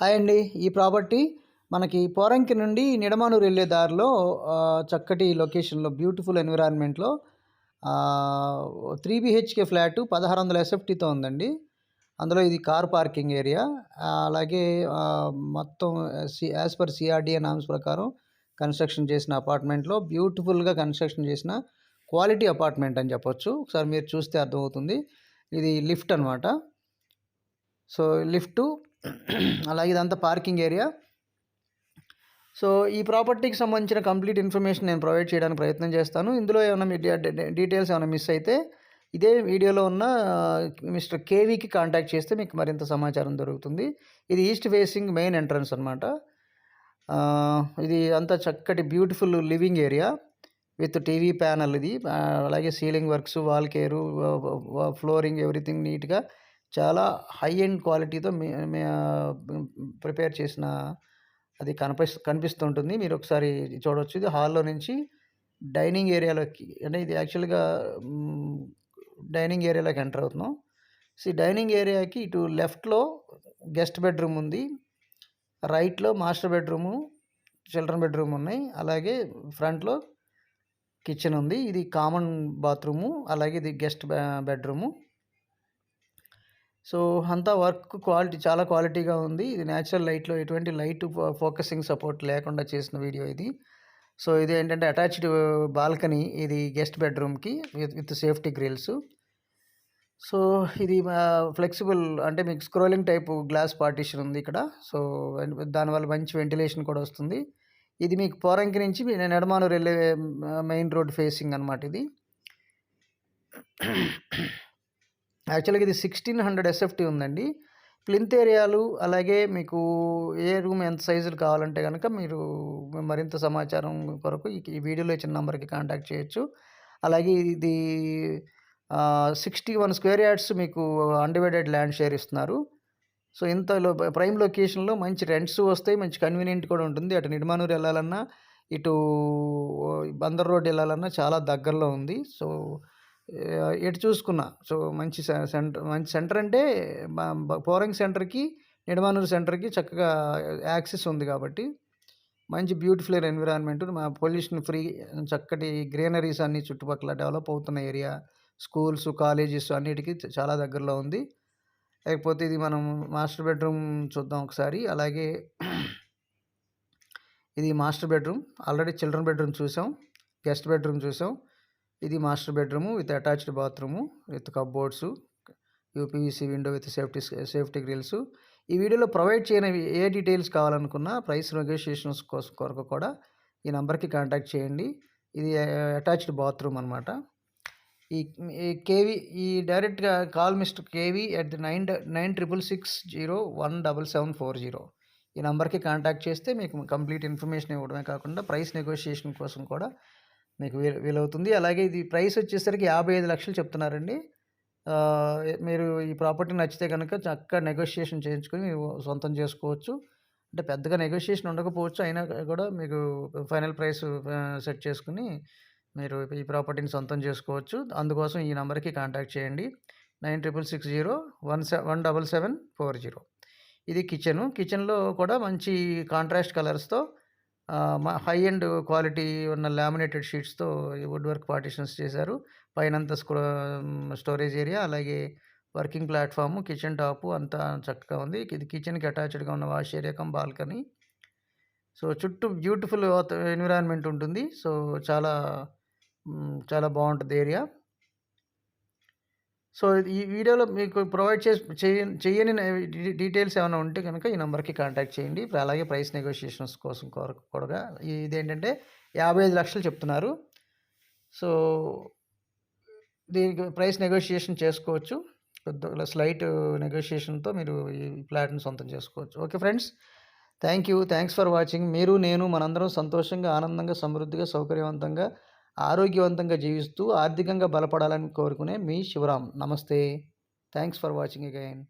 Hi అండి. ఈ property మనకి పోరంకి నుండి నిడమానూరు వెళ్ళే దారిలో చక్కటి లొకేషన్లో బ్యూటిఫుల్ ఎన్విరాన్మెంట్లో 3 BHK ఫ్లాట్ 1600 SFTతో ఉందండి. అందులో ఇది కార్ పార్కింగ్ ఏరియా. అలాగే మొత్తం యాజ్ పర్ CRDA నామ్స్ ప్రకారం కన్స్ట్రక్షన్ చేసిన అపార్ట్మెంట్లో బ్యూటిఫుల్గా కన్స్ట్రక్షన్ చేసిన క్వాలిటీ అపార్ట్మెంట్ అని చెప్పొచ్చు. ఒకసారి మీరు చూస్తే అర్థమవుతుంది. ఇది లిఫ్ట్ అనమాట. సో లిఫ్టు అలాగే ఇదంతా పార్కింగ్ ఏరియా. సో ఈ ప్రాపర్టీకి సంబంధించిన కంప్లీట్ ఇన్ఫర్మేషన్ నేను ప్రొవైడ్ చేయడానికి ప్రయత్నం చేస్తాను. ఇందులో ఏమైనా మీ డీటెయిల్స్ ఏమైనా మిస్ అయితే ఇదే వీడియోలో ఉన్న మిస్టర్ కేవీకి కాంటాక్ట్ చేస్తే మీకు మరింత సమాచారం దొరుకుతుంది. ఇది ఈస్ట్ ఫేసింగ్ మెయిన్ ఎంట్రన్స్ అనమాట. ఇది అంతా చక్కటి beautiful living area with TV panel. ఇది అలాగే ceiling works, wall care, flooring everything నీట్గా చాలా హై ఎండ్ క్వాలిటీతో ప్రిపేర్ చేసిన అది కనిపిస్తుంటుంది. మీరు ఒకసారి చూడవచ్చు. ఇది హాల్లో నుంచి డైనింగ్ ఏరియాలోకి, అంటే ఇది యాక్చువల్గా డైనింగ్ ఏరియాలోకి ఎంటర్ అవుతున్నాం. సో ఈ డైనింగ్ ఏరియాకి ఇటు లెఫ్ట్లో గెస్ట్ బెడ్రూమ్ ఉంది, రైట్లో మాస్టర్ బెడ్రూము, చిల్డ్రన్ బెడ్రూమ్ ఉన్నాయి. అలాగే ఫ్రంట్లో కిచెన్ ఉంది. ఇది కామన్ బాత్రూము, అలాగే ఇది గెస్ట్ బెడ్రూము. సో అంతా వర్క్ క్వాలిటీ చాలా క్వాలిటీగా ఉంది. ఇది న్యాచురల్ లైట్లో ఎటువంటి లైట్ ఫోకసింగ్ సపోర్ట్ లేకుండా చేసిన వీడియో ఇది. సో ఇది ఏంటంటే అటాచ్డ్ బాల్కనీ ఇది గెస్ట్ బెడ్రూమ్కి విత్ సేఫ్టీ గ్రిల్స్. సో ఇది ఫ్లెక్సిబుల్, అంటే మీకు స్క్రోలింగ్ టైపు గ్లాస్ పార్టీషన్ ఉంది ఇక్కడ. సో దానివల్ల మంచి వెంటిలేషన్ కూడా వస్తుంది. ఇది మీకు పోరంకి నుంచి నిడమానూరు వెళ్ళే మెయిన్ రోడ్ ఫేసింగ్ అనమాట. ఇది యాక్చువల్గా ఇది 1600 SFT ఉందండి. ప్లింత్ ఏరియాలు, అలాగే మీకు ఏ రూమ్ ఎంత సైజులు కావాలంటే కనుక మీరు మరింత సమాచారం కొరకు ఈ వీడియోలో ఇచ్చిన నెంబర్కి కాంటాక్ట్ చేయొచ్చు. అలాగే ఇది 61 స్క్వేర్ యార్డ్స్ మీకు అన్డివైడెడ్ ల్యాండ్ షేర్ ఇస్తున్నారు. సో ఇంత ప్రైమ్ లొకేషన్లో మంచి రెంట్స్ వస్తాయి, మంచి కన్వీనియంట్ కూడా ఉంటుంది. అటు నిడమానూరు వెళ్ళాలన్నా, ఇటు బందర్ రోడ్ వెళ్ళాలన్నా చాలా దగ్గరలో ఉంది. సో ఎటు చూసుకున్నా సో మంచి సెంటర్ అంటే పోరంగి సెంటర్కి, నిడమానూరు సెంటర్కి చక్కగా యాక్సెస్ ఉంది కాబట్టి మంచి బ్యూటిఫుల్ ఎన్విరాన్మెంట్, పొల్యూషన్ ఫ్రీ, చక్కటి గ్రీనరీస్ అన్నీ చుట్టుపక్కల డెవలప్ అవుతున్న ఏరియా, స్కూల్స్, కాలేజెస్ అన్నిటికీ చాలా దగ్గరలో ఉంది. లేకపోతే ఇది మనం మాస్టర్ బెడ్రూమ్ చూద్దాం ఒకసారి. అలాగే ఇది master bedroom, already children bedroom చూసాం, గెస్ట్ బెడ్రూమ్ చూసాం. ఇది master bedroom with attached bathroom with cupboards, UPVC window with safety grills. ఈ వీడియోలో ప్రొవైడ్ చేయని ఏ డీటెయిల్స్ కావాలనుకున్నా ప్రైస్ నెగోషియేషన్స్ కొరకు కూడా ఈ నెంబర్కి కాంటాక్ట్ చేయండి. ఇది అటాచ్డ్ బాత్రూమ్ అనమాట. ఈ కేవీ ఈ డైరెక్ట్గా కాల్ మిస్టర్ కేవీ at 9660177740. ఈ నెంబర్కి కాంటాక్ట్ చేస్తే మీకు కంప్లీట్ ఇన్ఫర్మేషన్ ఇవ్వడమే కాకుండా ప్రైస్ నెగోషియేషన్ కోసం కూడా మీకు వీలవుతుంది. అలాగే ఇది ప్రైస్ వచ్చేసరికి 55 లక్షలు చెప్తున్నారండి. మీరు ఈ ప్రాపర్టీ నచ్చితే కనుక చక్కగా నెగోషియేషన్ చేయించుకొని మీరు సొంతం చేసుకోవచ్చు. అంటే పెద్దగా నెగోషియేషన్ ఉండకపోవచ్చు, అయినా కూడా మీకు ఫైనల్ ప్రైస్ సెట్ చేసుకుని మీరు ఈ ప్రాపర్టీని సొంతం చేసుకోవచ్చు. అందుకోసం ఈ నెంబర్కి కాంటాక్ట్ చేయండి. 9660177740. ఇది కిచెన్లో కూడా మంచి కాంట్రాస్ట్ కలర్స్తో హై ఎండ్ క్వాలిటీ ఉన్న లామినేటెడ్ షీట్స్తో వుడ్ వర్క్ పార్టిషన్స్ చేశారు. పైనంతా స్టోరేజ్ ఏరియా, అలాగే వర్కింగ్ ప్లాట్ఫామ్, కిచెన్ టాపు అంతా చక్కగా ఉంది. ఇది కిచెన్కి అటాచ్డ్గా ఉన్న wash area come balcony. So చుట్టూ బ్యూటిఫుల్ ఎన్విరాన్మెంట్ ఉంటుంది. సో చాలా చాలా బాగుంటుంది ఏరియా. సో ఈ వీడియోలో మీకు ప్రొవైడ్ చేయని డీటెయిల్స్ ఏమైనా ఉంటే కనుక ఈ నెంబర్కి కాంటాక్ట్ చేయండి. అలాగే ప్రైస్ నెగోషియేషన్స్ కోసం కూడా ఇదేంటంటే 55 లక్షలు చెప్తున్నారు. సో దీనికి ప్రైస్ నెగోషియేషన్ చేసుకోవచ్చు. స్లైట్ నెగోషియేషన్తో మీరు ఈ ఫ్లాట్ని సొంతం చేసుకోవచ్చు. Okay friends, thanks for watching. మీరు, నేను మనందరం సంతోషంగా, ఆనందంగా, సమృద్ధిగా, సౌకర్యవంతంగా, ఆరోగ్యవంతంగా జీవిస్తూ ఆర్థికంగా బలపడాలని కోరుకునే మీ శివరాం. నమస్తే. Thanks for watching again.